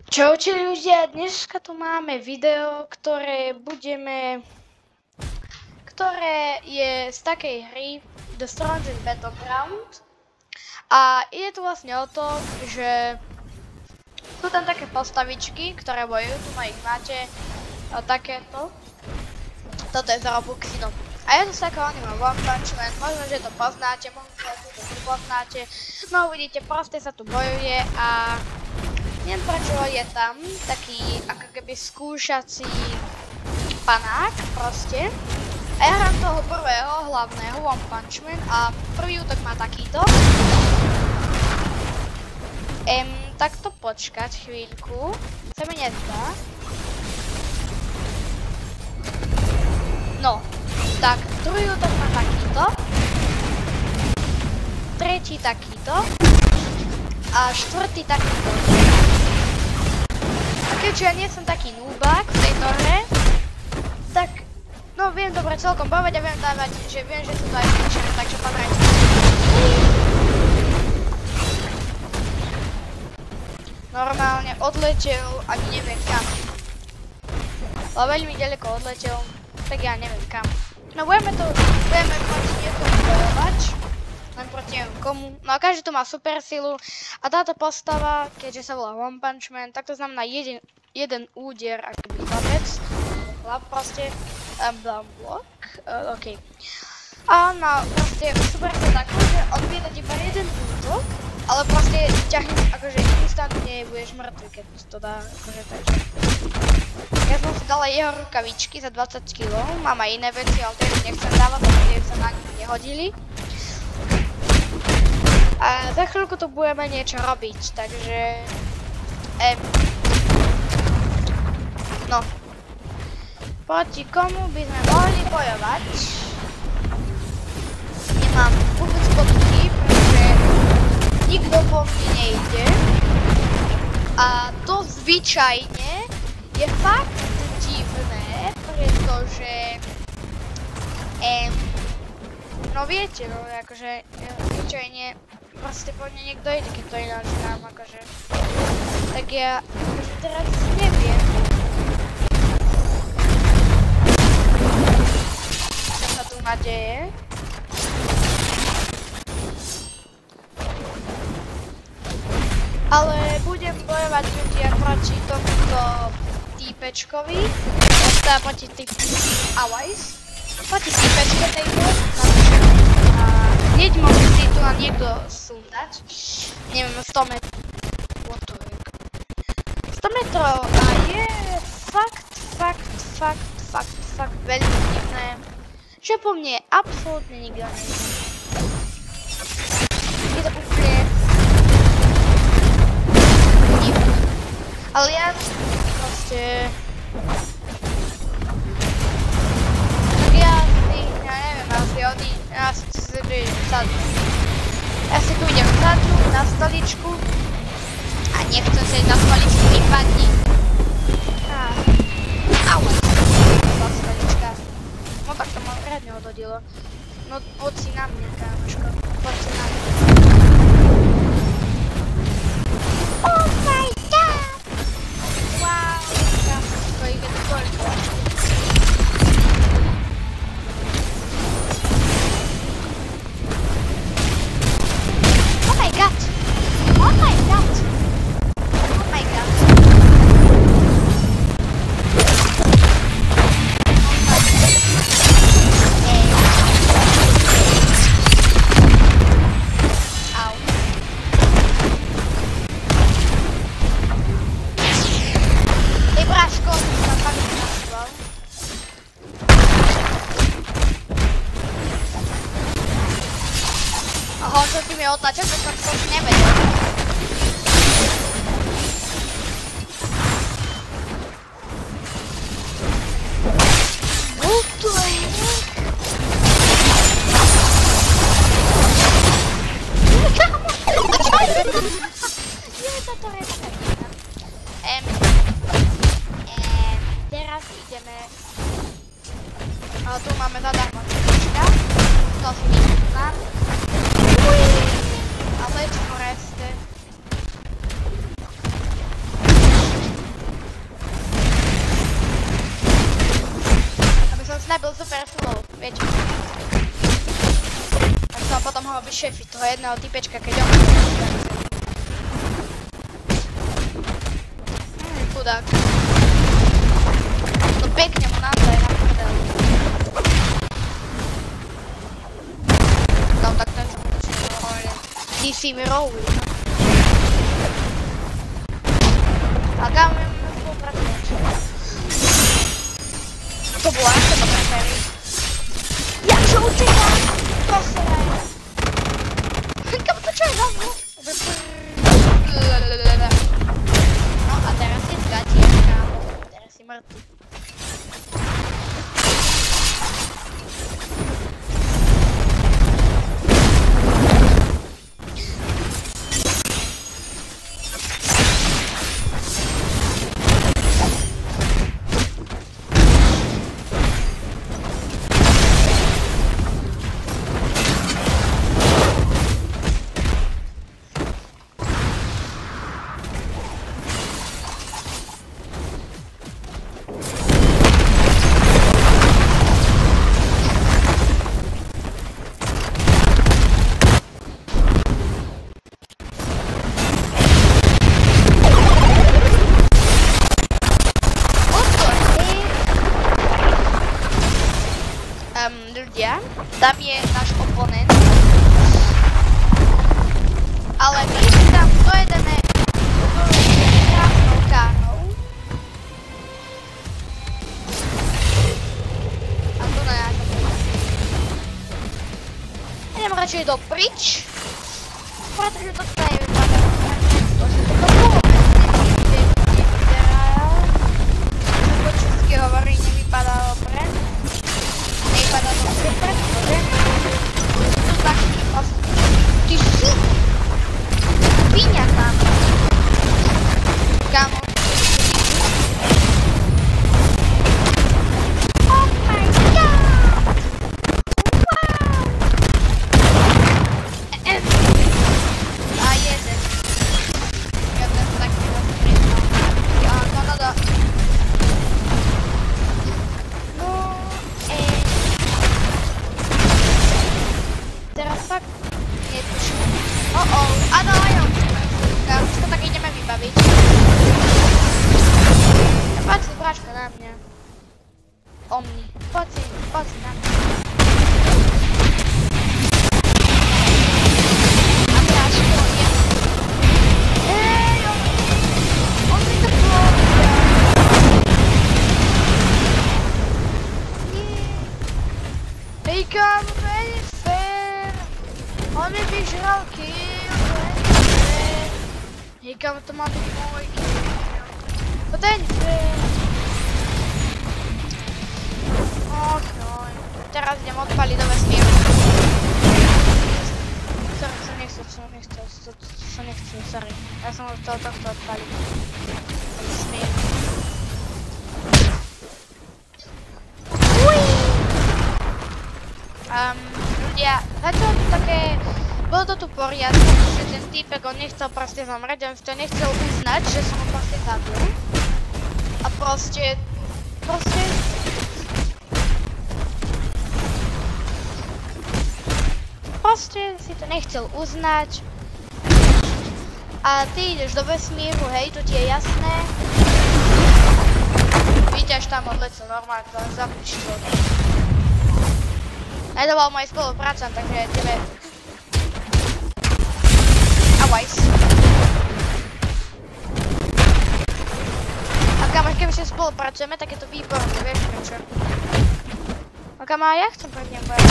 Čaute ľudia, dneska tu máme video, ktoré je z takej hry The Strongest Battleground. A ide tu vlastne o to, že sú tam také postavičky, ktoré bojujú, tu ich máte takéto. Toto je z Robuxy, no. A je to z takého anime One Punch Man, možno, že to poznáte, možno, že to nepoznáte. No uvidíte, proste sa tu bojuje a neviem prečo je tam taký ako keby skúšací panák proste. A ja hrám toho prvého hlavného One Punch Man a prvý útok má takýto. Takto počkať chvíľku, sa mi nezdá. No, tak druhý útok má takýto. Tretí takýto. A štvrtý takýto. A keďže ja nie som taký núbák v tejto hre, tak no viem dobre celkom bavať a viem dávať, že viem, že sú to aj zničené, takže pozrite. Normálne odletel, ani neviem kam. Ale veľmi ďaleko odletel, tak ja neviem kam. No budeme proti niekomu bojovať. Len proti neviem komu. No a každý tu má super silu. A táto postava, keďže sa volá One Punch Man, tak to znamená jeden úder, akoby chlapec. Chlap proste. Blok. OK. A no proste super sa takú, že on vie dať iba jeden útok, ale proste ťahne, akože instantne budeš mŕtvy, keď to dá, akože takže. Ja som si dala jeho rukavičky za 20 kg, mám aj iné veci, ale tie nechcem dávať, pretože sa na nich nehodili. A za chvíľku tu budeme niečo robiť, takže no. Proti komu by sme mohli bojovať? Nemám vôbec potuchy, pretože nikto po mne nejde. A to zvyčajne je fakt divné, pretože no viete, no akože zvyčajne proste po mne niekto ide, keď to ináč dám, akože. Tak ja akože teraz neviem. Čo sa tu nadeje? Ale budem bojovať ľudia proti tomuto týpečkovi. Teda proti týpečke tejto. Hneď môže si tu na niekto sundať. Neviem, 100 metrov. What the heck? 100 metrov a je fakt veľmi divné, že po mne absolútne nikto nejde. Je to úplne divné. Ale ja proste ja si tu idem sadnúť na stoličku a nechcem sa ísť na stoličku, vypadni. Au, bola stolička. No tak to ma riadne odhodilo. No poď si na mňa, kámoško, poď si na mňa. Oh my god! Wow, kámoško, ide to koľko. vyšefiť toho jedného typečka, keď on... Chudák. No pekne mu nandaj na prdel. No tak ten čo mu to hovorí. DC mi roví. A kam mi spolupracovať? To bola až to preferí. Jakže utekám? Proste ne. Kam to čo je za mnou? No a teraz si zgatieš, kámo. Teraz si mŕtvy. Ľudia, tam je náš oponent, ale my si tam dojedeme krásnou kánou a to na nejakom idem radšej doprič, pretože to nevypadá to, že to vôbec nevyzerá, po česky hovorí, nevypadá dobre. Vypadá to super, že? Tu taký vlastne... Ty si... Píňa tam. Kámo. Oh my god! Wow! A jeden. Ja to taký rozpriedal. Ja, no. Teraz fakt netuším. Áno, jo. Už to tak ideme vybaviť. Poď si, bráčko, na mňa. Omni. Poď si na mňa. A bráčko, ja. On mi to pôjde. Hej, kámo, to je nefér. On mi vyžral kill, to je nefér. Hej, kámo, to má byť môj kill. To je nefér. Och, noj. Teraz idem odpaliť do vesmíru. Nechcem, sorry. Ja som od tohto odpaliť. Vesmír. Ľudia, zatiaľ to také, bolo to tu poriadne, že ten týpek, on nechcel proste zomrieť, on to nechcel uznať, že som ho proste zabil. A proste si to nechcel uznať. A ty ideš do vesmíru, hej, to ti je jasné. Víťaž tam odletel normálne, to len zapíš človek. To bol môj spoluprácom, takže tebe... Awajs. A kámo, keby ešte spolupracujeme, tak je to výborné, vieš prečo. A kámo, ja chcem pred ním bojať.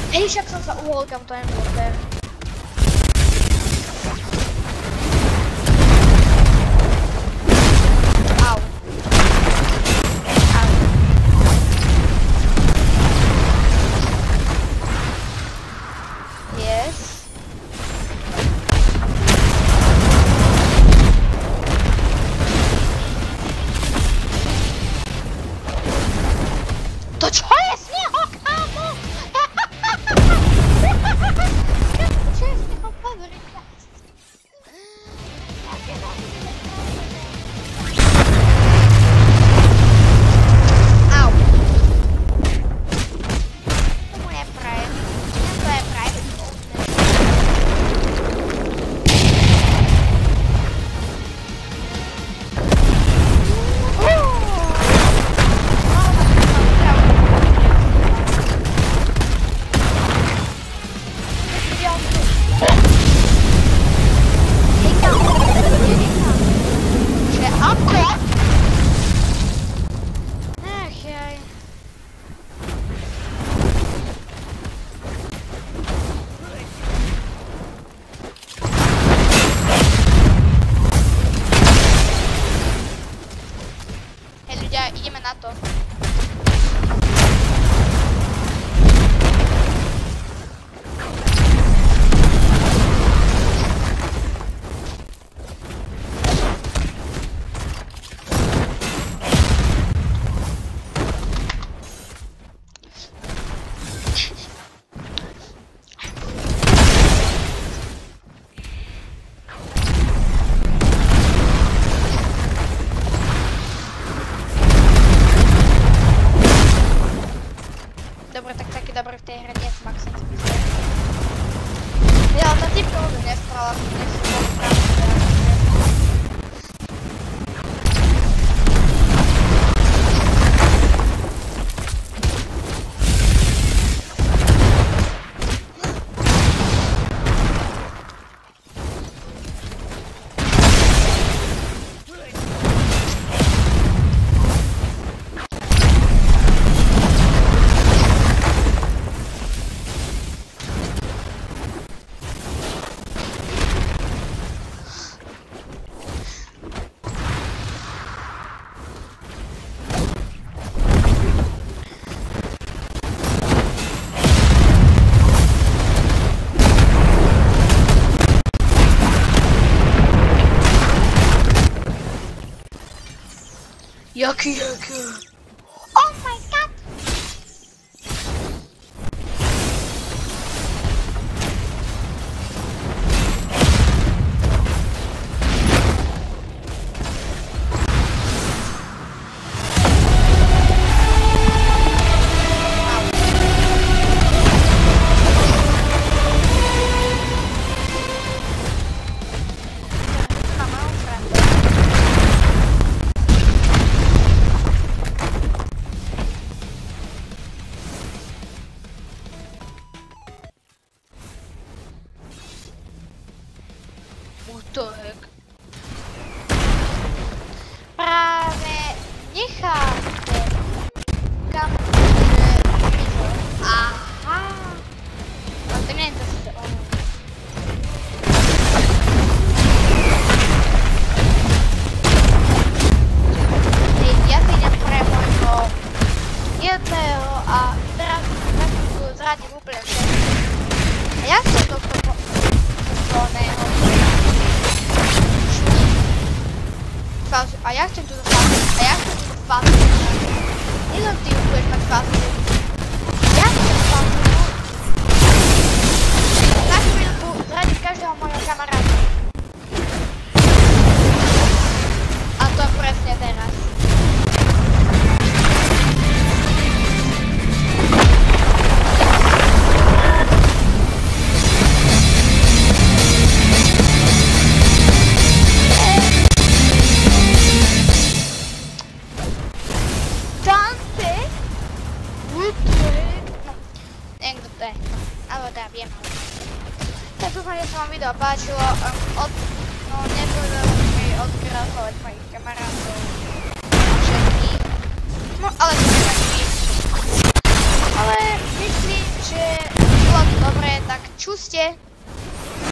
Hej, však som sa uhol, kam to nebolo fér. Au. Au. Yes. Jaký? Oh my god! Útok. Práve necháte kam aha. Ale to nie je zase ono. Ja si idem pre môjho jedného a teraz tu zradím úplne všetko. A ja som tohto oného. A ja chcem túto fázu. Nenom ty už budeš mať fázu. Ja chcem fázu. Na chvíľku zradím každého môjho kamaráta. A to presne teraz. Tak dúfam, že sa vám video páčilo. Nebudem mi odkrásovať mojich kamarátov všetkých. No ale to nevadí. Ale myslím, že bolo to dobré, tak čuste.